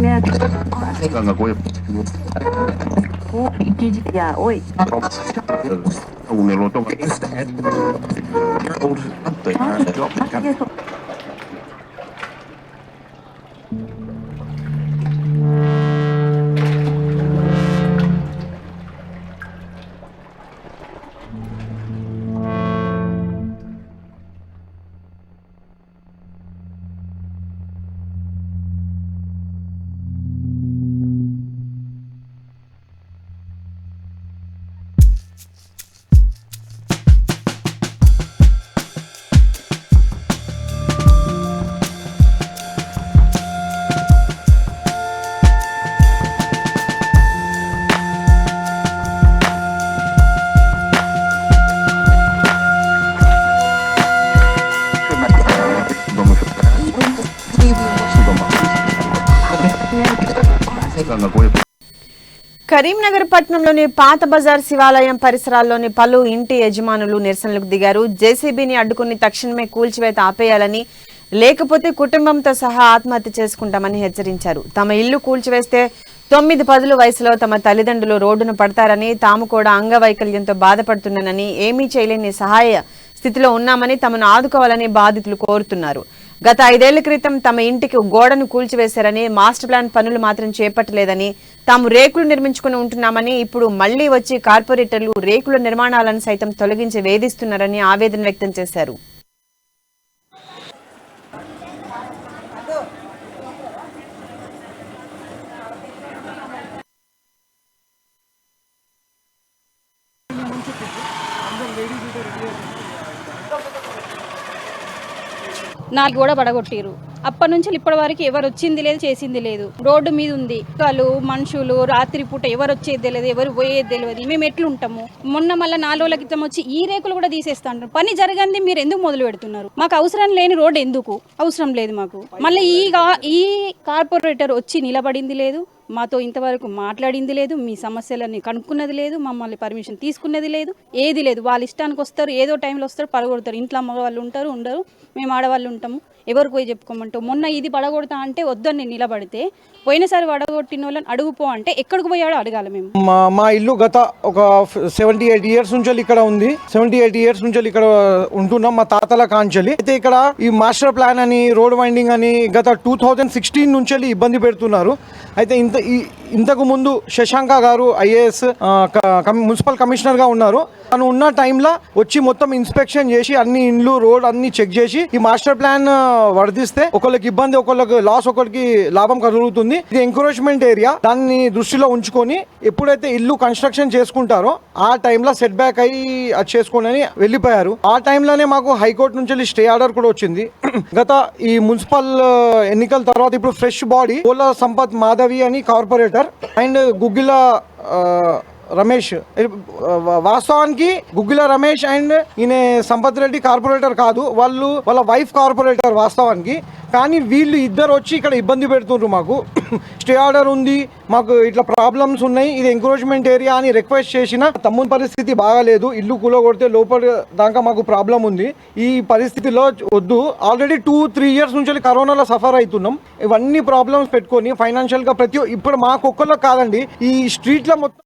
Ganga Goy. Ya, oi. Uniloto. Karimnagar పట్టణంలోని పాత బజార్ శివాలయం పరిసరాల్లోని పలు ఇంటి యజమానులు నిరసనలకు దిగారు. జేసీబీని అడ్డుకుని తక్షణమే కూల్చివేత ఆపేయాలని, లేకపోతే కుటుంబంతో సహా ఆత్మహత్య చేసుకుంటామని హెచ్చరించారు. తమ ఇల్లు కూల్చివేస్తే 9-10 వయసులో తమ తల్లిదండ్రులు రోడ్డున పడతారని, తాము కూడా అంగవైకల్యంతో బాధపడుతున్నానని, ఏమీ చేయలేని సహాయ స్థితిలో ఉన్నామని తమను ఆదుకోవాలని బాధితులు కోరుతున్నారు. గత 5 ఏళ్ల క్రితం తమ ఇంటికి గోడను కూల్చివేశారని, మాస్టర్ ప్లాన్ పనులు మాత్రం చేపట్టలేదని, తాము రేకులు నిర్మించుకుని ఉంటున్నామని, ఇప్పుడు మళ్లీ వచ్చి కార్పొరేటర్లు రేకుల నిర్మాణాలను సైతం తొలగించి వేధిస్తున్నారని ఆవేదన వ్యక్తం చేశారు. నాకు కూడా పడగొట్టిరు. అప్పటి నుంచి ఇప్పటి వరకు ఎవరు వచ్చింది లేదు, చేసింది లేదు. రోడ్డు మీద ఉంది వాళ్ళు మనుషులు, రాత్రిపూట ఎవరు వచ్చేది తెలియదు, ఎవరు పోయేది తెలియదు. మేము ఎట్లుంటాము? మొన్న మళ్ళీ 4 రోజుల క్రితం వచ్చి ఈ రేకులు కూడా తీసేస్తాను. పని జరగంది, మీరు ఎందుకు మొదలు పెడుతున్నారు? మాకు అవసరం లేని రోడ్డు ఎందుకు అవసరం లేదు మాకు. మళ్ళీ ఈ కార్పొరేటర్ వచ్చి నిలబడింది లేదు, మాతో ఇంతవరకు మాట్లాడింది లేదు, మీ సమస్యలని కనుక్కున్నది లేదు, మమ్మల్ని పర్మిషన్ తీసుకున్నది లేదు, ఏది లేదు. వాళ్ళ ఇష్టానికి వస్తారు, ఏదో టైంలో వస్తారు, పడగొడతారు. ఇంట్లో మగవాళ్ళు ఉంటారు, ఉండరు, మేము ఆడవాళ్ళు ఉంటాము. ఎవరికి పోయి చెప్పుకోమంటావు? మొన్న ఇది పడగొడతా అంటే వద్దని నిలబడితే, పోయినసారి పడగొట్టిన వాళ్ళని అడుగుపో అంటే ఎక్కడికి పోయాడో అడగాలి మేము. మా ఇల్లు గత ఒక 78 ఇయర్స్ నుంచి ఇక్కడ ఉంది. 78 ఇయర్స్ నుంచి ఇక్కడ ఉంటున్నాం, మా తాతల కాంచెలి. అయితే ఇక్కడ ఈ మాస్టర్ ప్లాన్ అని, రోడ్ వైండింగ్ అని గత 2016 నుంచి ఇబ్బంది పెడుతున్నారు. అయితే ఇంతకు ముందు శశాంక గారు IAS మున్సిపల్ కమిషనర్గా ఉన్నారు. తను ఉన్న టైంలో వచ్చి మొత్తం ఇన్స్పెక్షన్ చేసి అన్ని ఇండ్లు, రోడ్ అన్ని చెక్ చేసి ఈ మాస్టర్ ప్లాన్ వర్ధిస్తే ఒకళ్ళకి ఇబ్బంది, ఒకళ్ళకి లాస్, ఒకరికి లాభం కలుగుతుంది. ఇది ఎంకరేజ్మెంట్ ఏరియా. దాన్ని దృష్టిలో ఉంచుకొని ఎప్పుడైతే ఇల్లు కన్స్ట్రక్షన్ చేసుకుంటారో ఆ టైంలో సెట్ బ్యాక్ అయ్యి అది చేసుకొని వెళ్ళిపోయారు. ఆ టైంలోనే మాకు హైకోర్టు నుంచి స్టే ఆర్డర్ కూడా వచ్చింది. గత ఈ మున్సిపల్ ఎన్నికల తర్వాత ఇప్పుడు ఫ్రెష్ బాడీ పోల సంపత్ మాధవి అని కార్పొరేటర్ అండ్ గుగ్గిల రమేష్, వాస్తవానికి గుగ్గిల రమేష్ అండ్ ఈయన సంపత్ రెడ్డి కార్పొరేటర్ కాదు, వాళ్ళ వైఫ్ కార్పొరేటర్ వాస్తవానికి. కానీ వీళ్ళు ఇద్దరు వచ్చి ఇక్కడ ఇబ్బంది పెడుతున్నారు. మాకు స్టే ఆర్డర్ ఉంది, మాకు ఇట్లా ప్రాబ్లమ్స్ ఉన్నాయి, ఇది ఎంకరేజ్మెంట్ ఏరియా అని రిక్వెస్ట్ చేసిన తమ్ముని పరిస్థితి బాగాలేదు, ఇల్లు కూలగొడితే లోపల దాకా మాకు ప్రాబ్లం ఉంది, ఈ పరిస్థితిలో వద్దు. ఆల్రెడీ 2-3 ఇయర్స్ నుంచి కరోనాలో సఫర్ అవుతున్నాం. ఇవన్నీ ప్రాబ్లమ్స్ పెట్టుకొని ఫైనాన్షియల్గా ఇప్పుడు మాకు ఒక్కళ్ళకి కాదండి, ఈ స్ట్రీట్లో మొత్తం